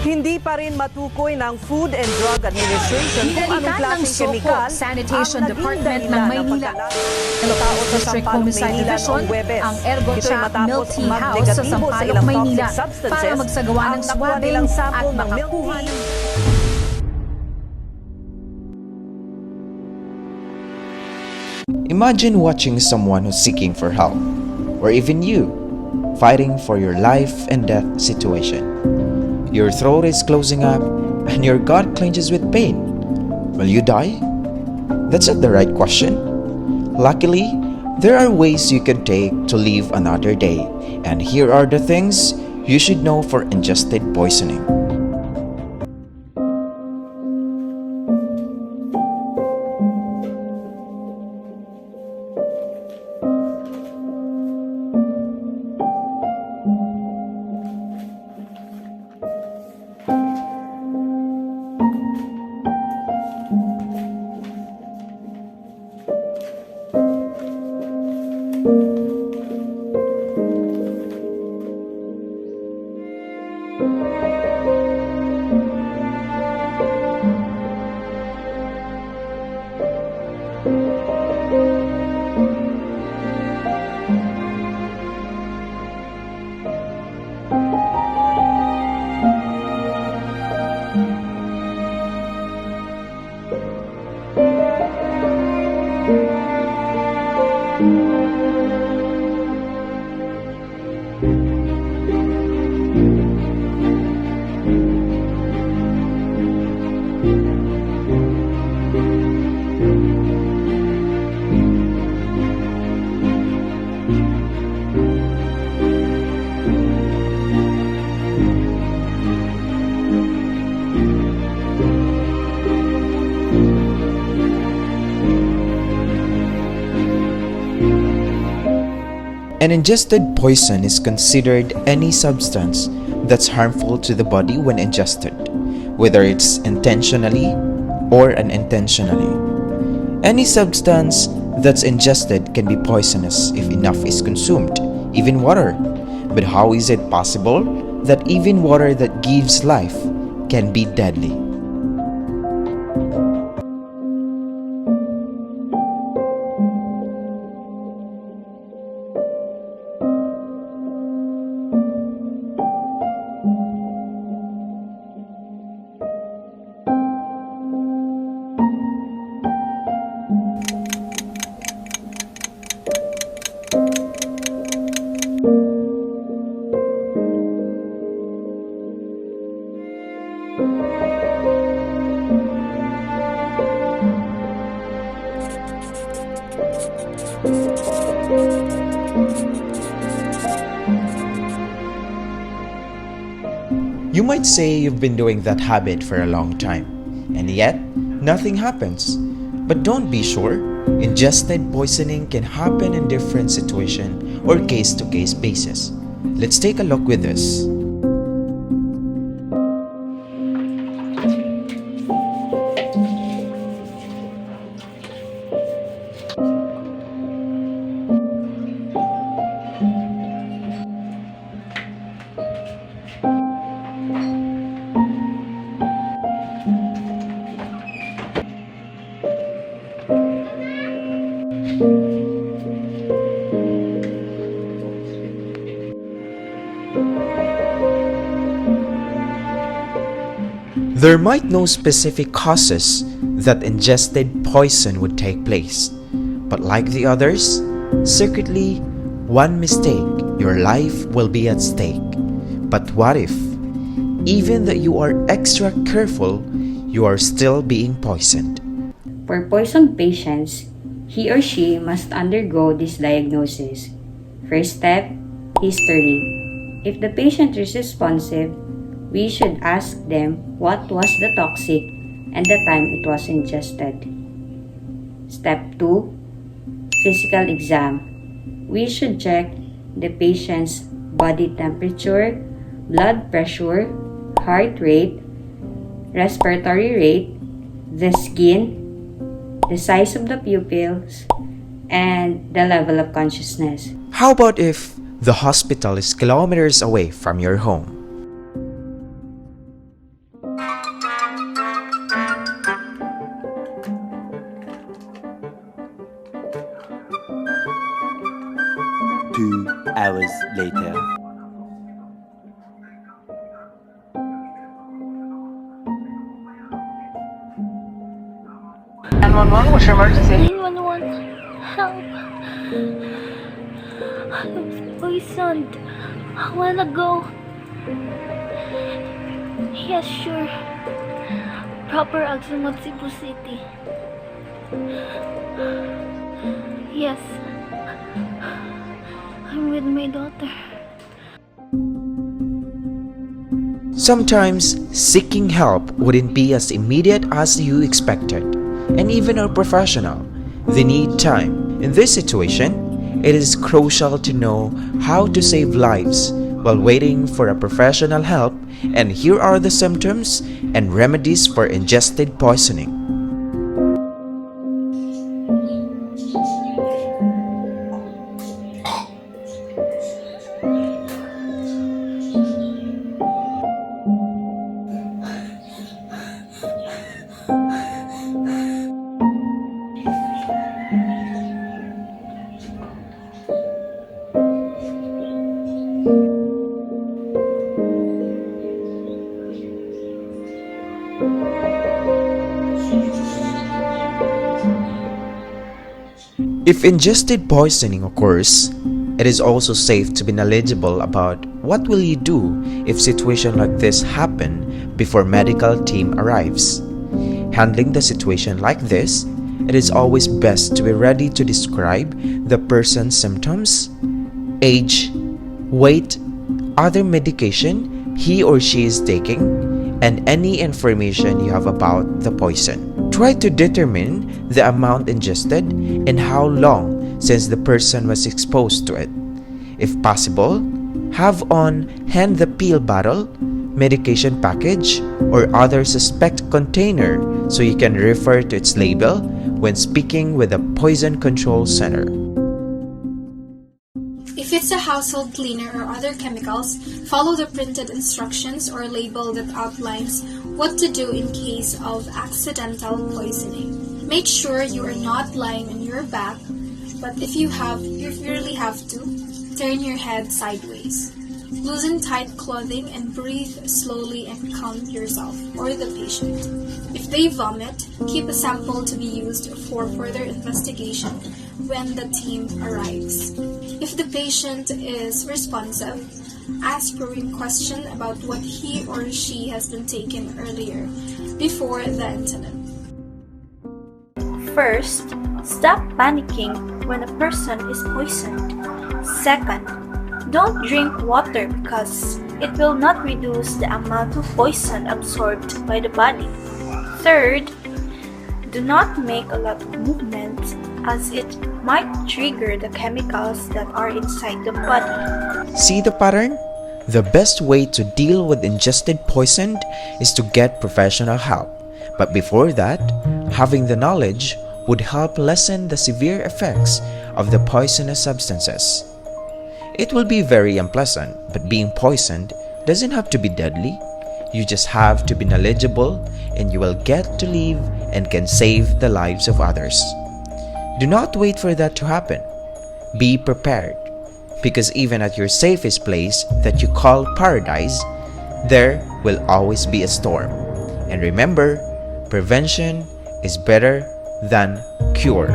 Hindi pa rin matukoy ng Food and Drug Administration kung anong klaseng kemikal Sanitation ang Department naging ng dahilan Maynila. Tao sa District Sampaloc, Homicide Maynila Division noong Huwebes. ang Ergotrack Ito'y Milk matapos Tea House sa magnegatibo sa Sampaloc, ilang Maynila toxic substances para magsagawa ng ang nakuha swabbing nilang at sample ng milk makakuha tea. ng Imagine watching someone who's seeking for help, or even you, fighting for your life and death situation. Your throat is closing up, and your gut clenches with pain. Will you die? That's not the right question. Luckily, there are ways you can take to live another day, and here are the things you should know for ingested poisoning. An ingested poison is considered any substance that's harmful to the body when ingested, whether it's intentionally or unintentionally. Any substance that's ingested can be poisonous if enough is consumed, even water. But how is it possible that even water that gives life can be deadly? You might say you've been doing that habit for a long time, and yet nothing happens. But don't be sure, ingested poisoning can happen in different situation or case-to-case basis. Let's take a look with this. There might no specific causes that ingested poison would take place, but like the others, secretly, one mistake, your life will be at stake. But what if, even that you are extra careful, you are still being poisoned? For poisoned patients, he or she must undergo this diagnosis. First step, history. If the patient is responsive, we should ask them what was the toxic and the time it was ingested. Step 2, physical exam. We should check the patient's body temperature, blood pressure, heart rate, respiratory rate, the skin, the size of the pupils, and the level of consciousness. How about if the hospital is kilometers away from your home? hours later. 911, what's your emergency? 911, help. I was poisoned a while ago. Yes, sure. Proper Aximot, Cebu City. Yes. I'm with my daughter. Sometimes seeking help wouldn't be as immediate as you expected, and even a professional, they need time. In this situation, it is crucial to know how to save lives while waiting for a professional help, and here are the symptoms and remedies for ingested poisoning. If ingested poisoning occurs, it is also safe to be knowledgeable about what will you do if situation like this happen before medical team arrives. Handling the situation like this, it is always best to be ready to describe the person's symptoms, age, weight, other medication he or she is taking, and any information you have about the poison. Try to determine the amount ingested and how long since the person was exposed to it. If possible, have on hand the pill bottle, medication package, or other suspect container so you can refer to its label when speaking with the Poison Control Center. If it's a household cleaner or other chemicals, follow the printed instructions or label that outlines what to do in case of accidental poisoning. Make sure you are not lying on your back, but if you really have to, turn your head sideways. Loosen tight clothing and breathe slowly and calm yourself or the patient. If they vomit, keep a sample to be used for further investigation when the team arrives. If the patient is responsive, ask probing questions about what he or she has been taking earlier before the incident. First, stop panicking when a person is poisoned. Second, don't drink water because it will not reduce the amount of poison absorbed by the body. Third, do not make a lot of movement as it might trigger the chemicals that are inside the body. See the pattern? The best way to deal with ingested poison is to get professional help. But before that, having the knowledge would help lessen the severe effects of the poisonous substances. It will be very unpleasant, but being poisoned doesn't have to be deadly. You just have to be knowledgeable and you will get to live and can save the lives of others. Do not wait for that to happen. Be prepared, because even at your safest place that you call paradise, there will always be a storm. And remember, prevention is better than cure.